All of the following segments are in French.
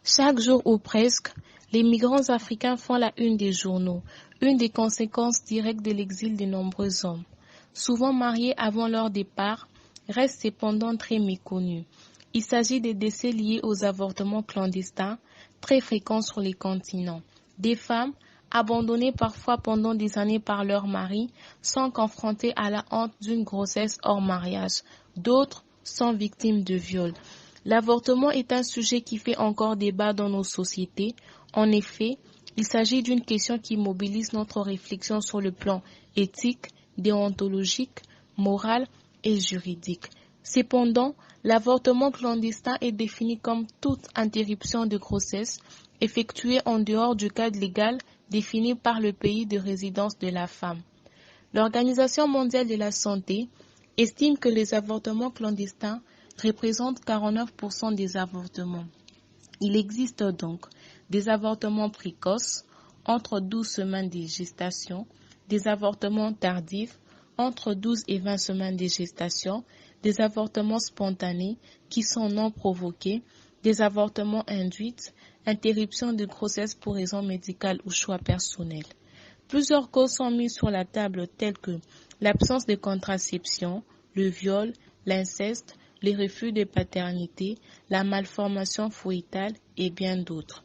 Chaque jour ou presque, les migrants africains font la une des journaux, une des conséquences directes de l'exil de nombreux hommes. Souvent mariés avant leur départ, restent cependant très méconnus. Il s'agit des décès liés aux avortements clandestins, très fréquents sur les continents. Des femmes, abandonnées parfois pendant des années par leur mari, sont confrontées à la honte d'une grossesse hors mariage. D'autres sont victimes de viols. L'avortement est un sujet qui fait encore débat dans nos sociétés. En effet, il s'agit d'une question qui mobilise notre réflexion sur le plan éthique, déontologique, moral et juridique. Cependant, l'avortement clandestin est défini comme toute interruption de grossesse effectuée en dehors du cadre légal défini par le pays de résidence de la femme. L'Organisation mondiale de la santé estime que les avortements clandestins représentent 49% des avortements. Il existe donc des avortements précoces entre 12 semaines de gestation, des avortements tardifs entre 12 et 20 semaines de gestation, des avortements spontanés qui sont non provoqués, des avortements induits, interruption de grossesse pour raisons médicales ou choix personnels. Plusieurs causes sont mises sur la table telles que l'absence de contraception, le viol, l'inceste, les refus de paternité, la malformation foetale et bien d'autres.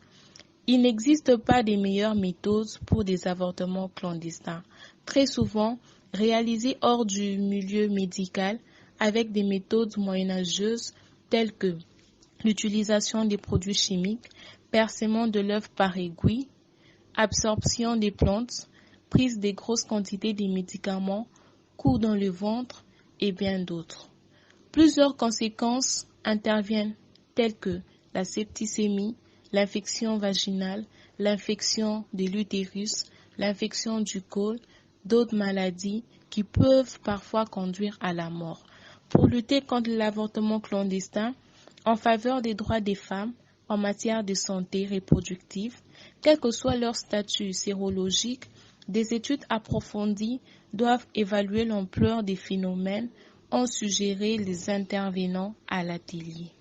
Il n'existe pas de meilleures méthodes pour des avortements clandestins, très souvent réalisés hors du milieu médical avec des méthodes moyenâgeuses telles que l'utilisation des produits chimiques, percement de l'œuf par aiguille, absorption des plantes, prise de grosses quantités de médicaments, coups dans le ventre et bien d'autres. Plusieurs conséquences interviennent telles que la septicémie, l'infection vaginale, l'infection de l'utérus, l'infection du col, d'autres maladies qui peuvent parfois conduire à la mort. Pour lutter contre l'avortement clandestin, en faveur des droits des femmes en matière de santé reproductive, quel que soit leur statut sérologique, des études approfondies doivent évaluer l'ampleur des phénomènes, ont suggéré les intervenants à l'atelier.